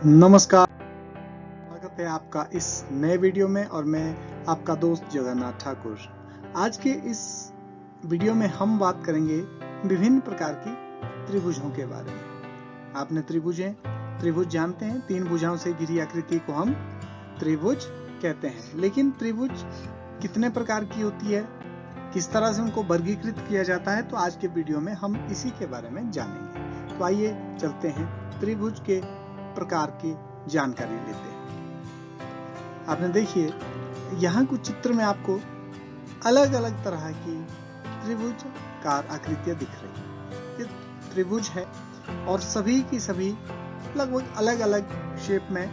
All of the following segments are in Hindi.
नमस्कार, स्वागत है आपका इस नए वीडियो में और मैं आपका दोस्त जगन्नाथ ठाकुर। आज के इस वीडियो में हम बात करेंगे विभिन्न प्रकार की त्रिभुजों के बारे में। आपने त्रिभुज जानते हैं, 3 भुजाओं से घिरी आकृति को हम त्रिभुज कहते हैं। लेकिन त्रिभुज कितने प्रकार की होती है, किस तरह से उनको वर्गीकृत किया जाता है, तो आज के वीडियो में हम इसी के बारे में जानेंगे। तो आइए चलते हैं त्रिभुज के प्रकार की जानकारी लेते हैं। आपने देखिए यहाँ कुछ चित्र में आपको अलग अलग तरह की त्रिभुजकार आकृतियां दिख रही हैं। ये त्रिभुज है और सभी की सभी लगभग अलग अलग शेप में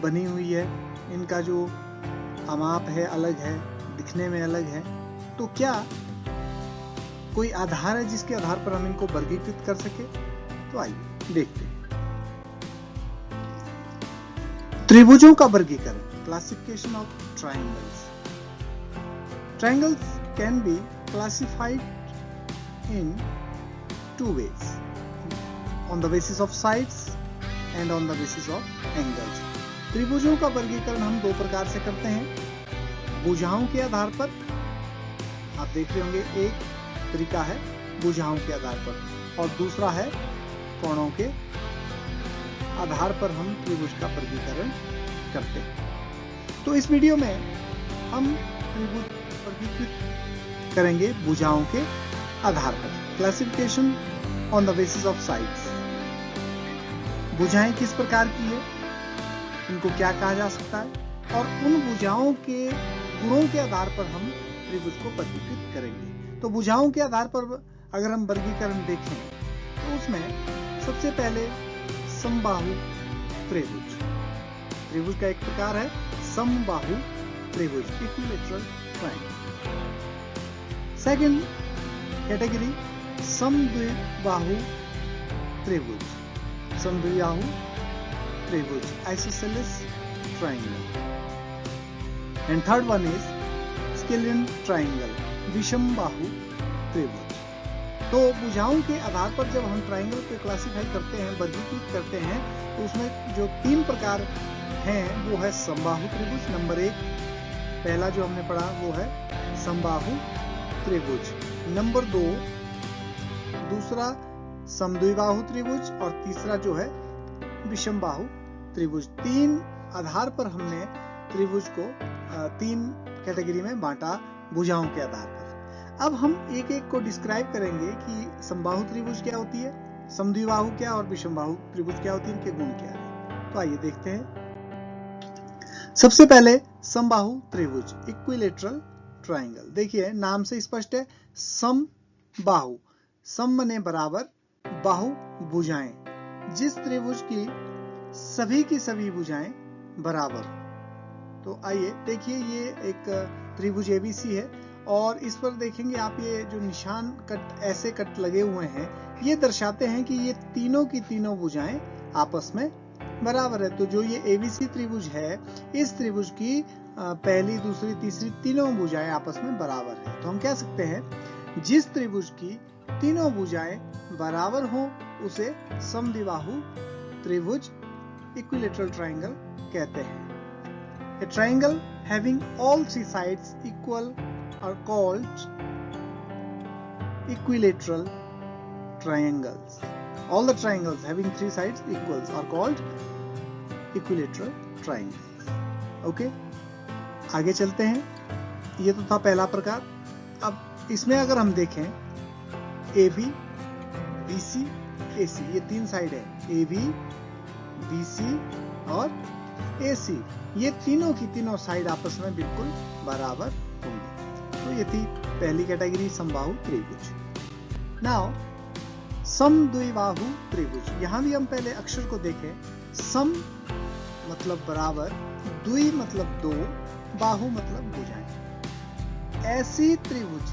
बनी हुई है। इनका जो माप है अलग है, दिखने में अलग है। तो क्या कोई आधार है जिसके आधार पर हम इनको वर्गीकृत कर सके? तो आइए देखते हैं। त्रिभुजों का वर्गीकरण, classification of triangles. Triangles can be classified in 2 ways, on the basis of sides and on the basis of angles. त्रिभुजों का वर्गीकरण हम 2 प्रकार से करते हैं। भुजाओं के आधार पर, आप देख रहे होंगे एक तरीका है भुजाओं के आधार पर और दूसरा है कोणों के आधार पर हम त्रिभुज का वर्गीकरण करते हैं। तो इस वीडियो में हम त्रिभुज वर्गीकृत करेंगे भुजाओं के आधार पर, classification on the basis of sides. भुजाएं किस प्रकार की है, इनको क्या कहा जा सकता है और उन भुजाओं के गुणों के आधार पर हम त्रिभुज को वर्गीकृत करेंगे। तो भुजाओं के आधार पर अगर हम वर्गीकरण देखें तो उसमें सबसे पहले समबाहु त्रिभुज। त्रिभुज का एक प्रकार है समबाहु त्रिभुज, इक्विलैटरल ट्रायंगल। सेकंड कैटेगरी समद्विबाहु त्रिभुज, समद्विबाहु त्रिभुज, isosceles triangle. And third one is scalene triangle, विषमबाहु त्रिभुज। तो भुजाओं के आधार पर जब हम ट्रायंगल को क्लासिफाई करते हैं, वर्गीकृत करते हैं, तो उसमें जो 3 प्रकार हैं वो है समबाहु त्रिभुज। नंबर 1 पहला जो हमने पढ़ा वो है समबाहु त्रिभुज। नंबर 2 दूसरा समद्विबाहु त्रिभुज और तीसरा जो है विषमबाहु त्रिभुज। 3 आधार पर हमने त्रिभुज को 3 कैटेगरी में बांटा भुजाओं के आधार पर। अब हम एक एक को डिस्क्राइब करेंगे कि समबाहु त्रिभुज क्या होती है, समद्विबाहु क्या और विषमबाहु त्रिभुज क्या होती है, इनके गुण क्या है। तो आइए देखते हैं। सबसे पहले समबाहु त्रिभुज, इक्विलैटरल ट्रायंगल। देखिए नाम से स्पष्ट है, समबाहु, सम माने बराबर, बाहु भुजाएं। जिस त्रिभुज की सभी भुजाएं बराबर। तो आइए देखिए ये एक त्रिभुज एबीसी है और इस पर देखेंगे आप ये जो निशान कट, ऐसे कट लगे हुए हैं, ये दर्शाते हैं कि ये तीनों की तीनों भुजाएं आपस में बराबर है। तो जो ये एबीसी त्रिभुज है, इस त्रिभुज की पहली, दूसरी, तीसरी तीनों भुजाएं आपस में बराबर है। तो हम कह सकते हैं जिस त्रिभुज की तीनों भुजाएं बराबर हो उसे समद्विबाहु त्रिभुज, इक्विलैटरल ट्रायंगल कहते हैं। A triangle having all 3 sides equal are called equilateral triangles. All the triangles having 3 sides equals are called equilateral triangles. Okay? आगे चलते हैं। ये तो था पहला प्रकार। अब इसमें अगर हम देखें AB, BC, AC, ये 3 साइड है, AB, BC और AC, ये तीनों की तीनों साइड आपस में बिल्कुल बराबर होंगे। तो ये थी पहली कैटेगरी समबाहु त्रिभुज। नाउ समद्विबाहु त्रिभुज, यहां भी हम पहले अक्षर को देखें। सम मतलब बराबर, द्वि मतलब 2, बाहु मतलब भुजाएं। ऐसी त्रिभुज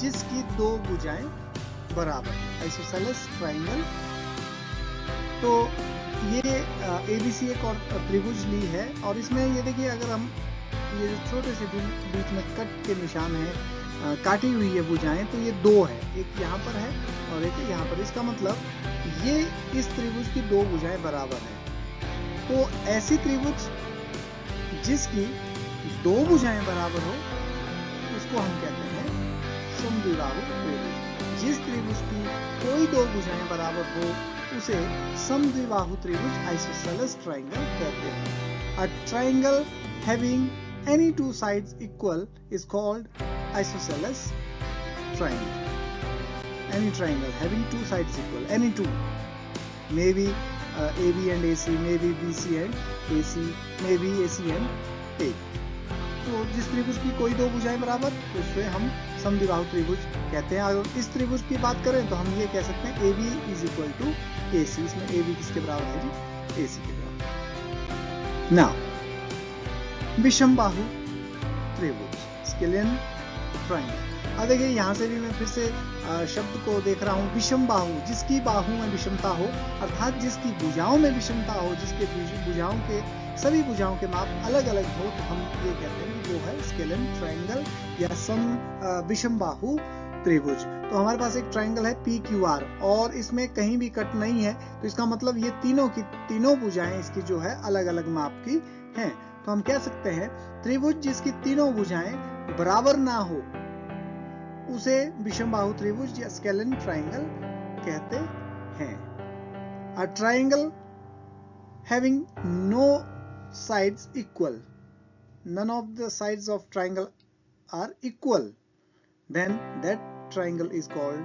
जिसकी 2 भुजाएं बराबर, आइसोसेलेस ट्रायंगल। तो ये एबीसी एक और त्रिभुज ली है और इसमें ये देखिए, अगर हम ये छोटे से बीच में कट के निशान है काटी हुई है भुजाएं, तो ये दो है, एक यहाँ पर है और एक यहाँ पर। इसका मतलब ये इस त्रिभुज की दो भुजाएं बराबर है। तो ऐसी त्रिभुज जिसकी दो भुजाएं बराबर हो उसको हम कहते हैं समद्विबाहु त्रिभुज। जिस त्रिभुज की कोई दो भुजाएं बराबर हो उसे समद्विबाहु त्रिभुज आइसोसेलेस ट्रायंगल कहते हैं। A triangle having any two sides equal is called isosceles triangle. Any triangle having two sides equal, any two, maybe AB and AC, maybe BC and AC, maybe AC and A. तो जिस त्रिभुज की कोई दो भुजाएं बराबर उसे हम समद्विबाहु त्रिभुज कहते हैं। अगर इस त्रिभुज की बात करें तो हम ये कह सकते हैं AB is equal to AC। इसमें AB किसके बराबर है जी? AC के बराबर। Now विषमबाहु त्रिभुज, स्केलियन ट्रायंगल। अब देखिए यहाँ से भी मैं फिर से शब्द को देख रहा हूँ, विषमबाहु, जिसकी बाहु में विषमता हो, अर्थात जिसकी भुजाओं में विषमता हो, जिसके भुजाओं के सभी भुजाओं के माप अलग अलग हो, तो हम ये कहते हैं कि वो है स्केलियन ट्रायंगल या विषमबाहु त्रिभुज। तो हमारे पास एक ट्रायंगल है PQR और इसमें कहीं भी कट नहीं है, तो इसका मतलब ये तीनों भुजाएं इसकी जो है अलग अलग माप की हैं। तो हम कह सकते हैं त्रिभुज जिसकी तीनों भुजाएं बराबर ना हो उसे विषमबाहु त्रिभुज या स्केलियन ट्रायंगल कहते हैं। A triangle having no sides equal, none of the sides of triangle are equal, then that triangle is called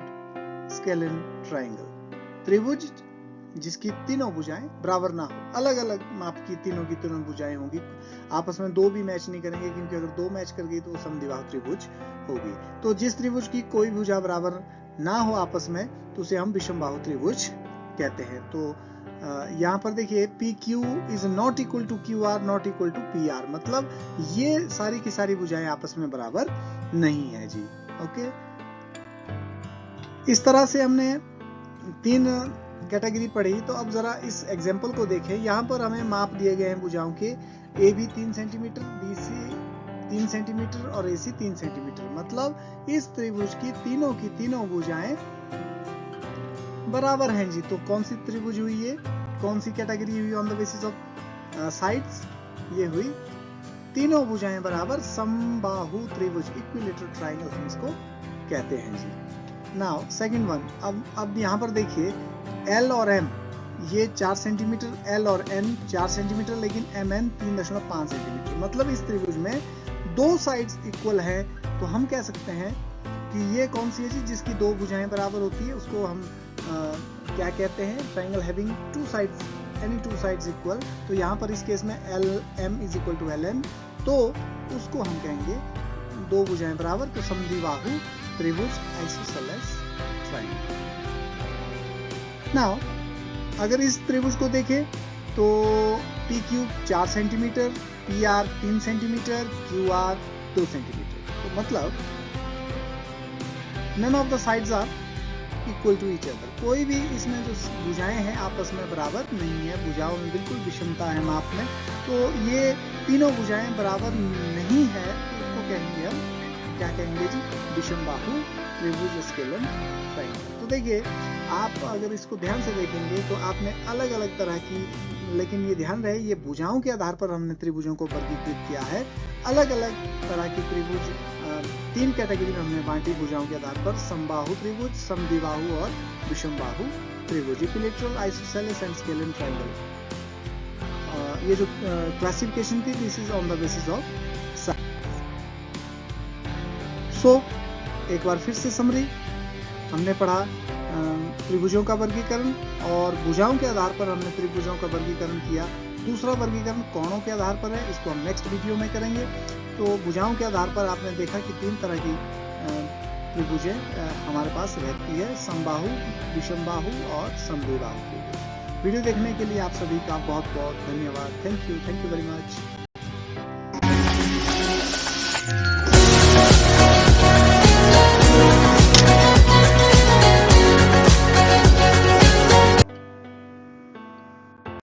scalene triangle. त्रिभुज जिसकी तीनों भुजाएं बराबर ना हो, अलग अलग माप की तीनों भुजाएं होंगी, आपस में दो भी मैच नहीं करेंगे, क्योंकि अगर दो मैच कर गई तो समद्विबाहु त्रिभुज होगी। तो जिस त्रिभुज की कोई भुजा बराबर ना हो आपस में तो उसे हम विषमबाहु त्रिभुज कहते हैं। तो यहाँ पर देखिए PQ is not equal to QR not equal to PR, मतलब ये सारी की सारी भुजाएं आपस में बराबर नहीं है जी। ओके, इस तरह से हमने तीन कैटेगरी पढ़ी। तो अब जरा इस एग्जाम्पल को देखें। यहाँ पर हमें माप दिए गए हैं भुजाओं के, AB 3 सेंटीमीटर, BC 3 सेंटीमीटर और AC 3 सेंटीमीटर। मतलब इस त्रिभुज की तीनों भुजाएं बराबर हैं जी। तो कौन सी त्रिभुज हुई ये, कौन सी कैटेगरी हुई on the basis of sides? ये हुई तीनों भुजाएं बराबर समबाहु त्रिभुज, इक्विलेटरल ट्रायंगल हम इसको कहते हैं जी। नाउ सेकंड वन, अब यहाँ पर देखिए L और M ये 4 सेंटीमीटर, L और N 4 सेंटीमीटर, लेकिन MN 3.5 सेंटीमीटर। मतलब इस त्रिभुज में दो साइड्स इक्वल हैं। तो हम कह सकते हैं कि ये कौन सी है जी, जिसकी दो भुजाएं बराबर होती है उसको हम क्या कहते हैं? Triangle having two sides, any two sides equal. तो यहाँ पर इस केस में LM is equal to LN, तो उसको हम कहेंगे दो भुजाएं बराबर, तो समद्विबाहु त्रिभुज आइसोसेलेस ट्रायंगल। नाउ अगर इस त्रिभुज को देखें तो PQ 4 centimetre, PR 3 centimetre, QR 2 centimetre. तो मतलब none of the sides are equal to each other, कोई भी इसमें जो भुजाएं हैं आपस में बराबर नहीं है, भुजाओं में बिल्कुल विषमता है माप में। तो ये तीनों भुजाएं बराबर नहीं है, तो इसको कहेंगे हम क्या कहेंगे जी? विषमबाहु त्रिभुज स्केलियन ट्रायंगल। तो देखिए आप अगर इसको ध्यान से देखेंगे तो आपने अलग अलग तरह की, लेकिन ये ध्यान रहे ये भुजाओं के आधार पर हमने त्रिभुजों को वर्गीकृत किया है। अलग अलग तरह की त्रिभुज तीन कैटेगरी में हमने बांटी भुजाओं के आधार पर, समबाहु त्रिभुज, समद्विबाहु और विषमबाहु त्रिभुज, equilateral, isosceles and scalene triangle. ये जो क्लासिफिकेशन थी this is on the basis of size. So एक बार फिर से समरी, हमने पढ़ा त्रिभुजों का वर्गीकरण और भुजाओं के आधार पर हमने त्रिभुजों का वर्गीकरण किया। दूसरा वर्गीकरण कोणों के आधार पर है, इसको हम नेक्स्ट वीडियो में करेंगे। तो भुजाओं के आधार पर आपने देखा कि तीन तरह की त्रिभुजें हमारे पास रहती है, समबाहु, विषमबाहु और समद्विबाहु त्रिभुज। वीडियो देखने के लिए आप सभी का बहुत बहुत धन्यवाद। Thank you very much.